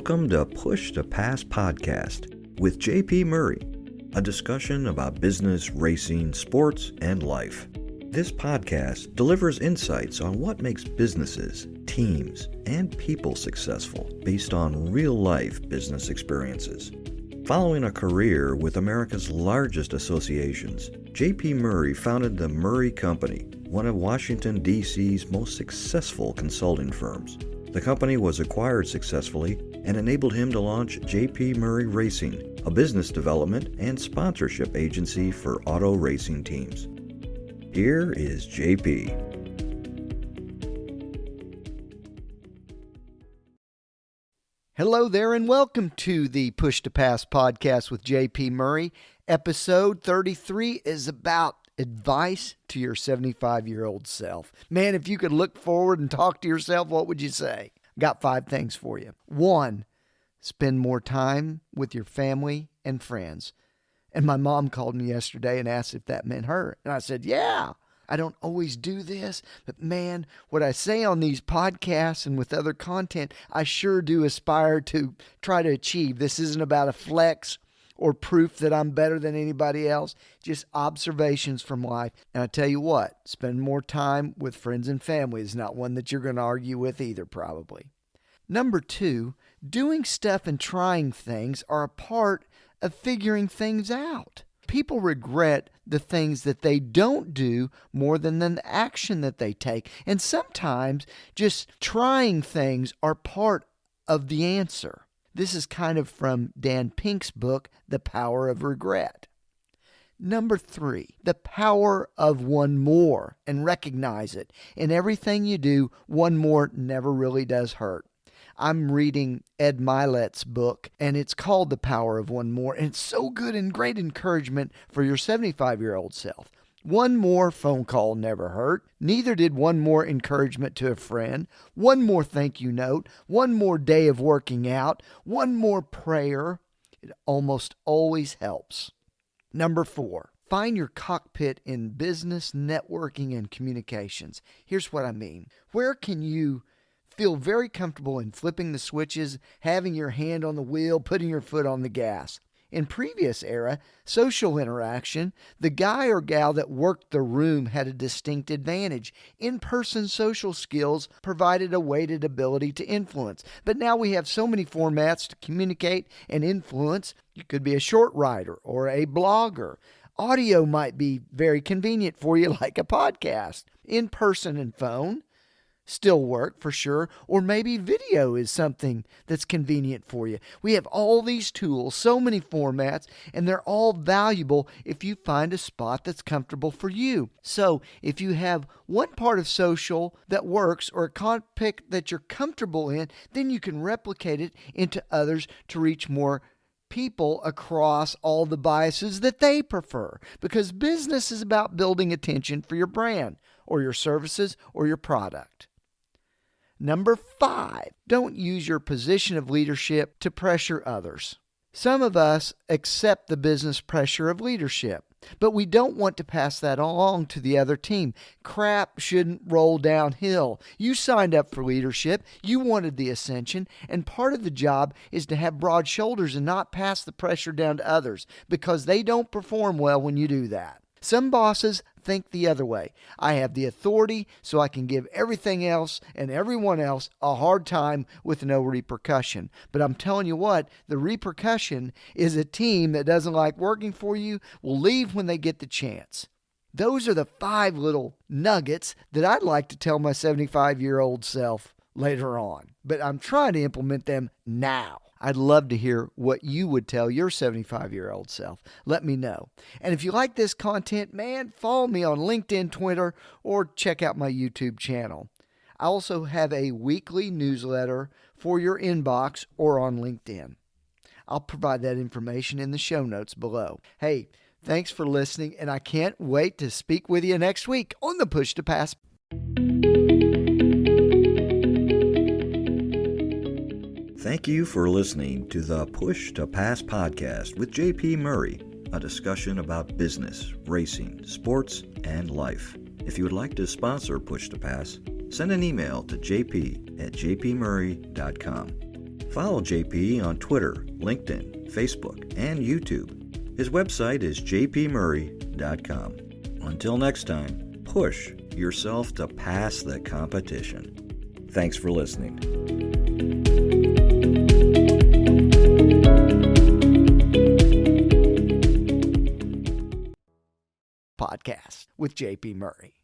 Welcome to Push to Pass podcast with JP Murray, a discussion about business, racing, sports, and life. This podcast delivers insights on what makes businesses, teams, and people successful based on real-life business experiences. Following a career with America's largest associations, JP Murray founded the Murray Company, one of Washington, D.C.'s most successful consulting firms. The company was acquired successfully and enabled him to launch JP Murray Racing, a business development and sponsorship agency for auto racing teams. Here is JP. Hello there and welcome to the Push to Pass podcast with JP Murray. Episode 33 is about advice to your 75-year-old self. Man, if you could look forward and talk to yourself, what would you say? Got 5 things for you. 1, spend more time with your family and friends. And my mom called me yesterday and asked if that meant her. And I said, yeah. I don't always do this, but man, what I say on these podcasts and with other content, I sure do aspire to try to achieve. This isn't about a flex or proof that I'm better than anybody else, just observations from life. And I tell you what, spend more time with friends and family is not one that you're going to argue with either, probably. Number 2, doing stuff and trying things are a part of figuring things out. People regret the things that they don't do more than the action that they take. And sometimes just trying things are part of the answer. This is kind of from Dan Pink's book, The Power of Regret. Number 3, the power of one more, and recognize it. In everything you do, one more never really does hurt. I'm reading Ed Mylett's book, and it's called The Power of One More, and it's so good and great encouragement for your 75-year-old self. One more phone call never hurt. Neither did one more encouragement to a friend. One more thank you note. One more day of working out. One more prayer. It almost always helps. Number 4, find your cockpit in business, networking, and communications. Here's what I mean. Where can you feel very comfortable in flipping the switches, having your hand on the wheel, putting your foot on the gas? In previous era, social interaction, the guy or gal that worked the room had a distinct advantage. In-person social skills provided a weighted ability to influence. But now we have so many formats to communicate and influence. You could be a short writer or a blogger. Audio might be very convenient for you, like a podcast. In-person and phone still work for sure, or maybe video is something that's convenient for you. We have all these tools, so many formats, and they're all valuable if you find a spot that's comfortable for you. So if you have one part of social that works or a topic that you're comfortable in, then you can replicate it into others to reach more people across all the biases that they prefer, because business is about building attention for your brand or your services or your product. Number 5, don't use your position of leadership to pressure others. Some of us accept the business pressure of leadership, but we don't want to pass that along to the other team. Crap shouldn't roll downhill. You signed up for leadership, you wanted the ascension, and part of the job is to have broad shoulders and not pass the pressure down to others, because they don't perform well when you do that. Some bosses think the other way. I have the authority, so I can give everything else and everyone else a hard time with no repercussion. But I'm telling you what, the repercussion is a team that doesn't like working for you will leave when they get the chance. Those are the 5 little nuggets that I'd like to tell my 75-year-old self later on. But I'm trying to implement them now. I'd love to hear what you would tell your 75-year-old self. Let me know. And if you like this content, man, follow me on LinkedIn, Twitter, or check out my YouTube channel. I also have a weekly newsletter for your inbox or on LinkedIn. I'll provide that information in the show notes below. Hey, thanks for listening, and I can't wait to speak with you next week on the Push to Pass. Thank you for listening to the Push to Pass podcast with JP Murray, a discussion about business, racing, sports, and life. If you would like to sponsor Push to Pass, send an email to jp@jpmurray.com. Follow JP on Twitter, LinkedIn, Facebook, and YouTube. His website is jpmurray.com. Until next time, push yourself to pass the competition. Thanks for listening. Podcast with JP Murray.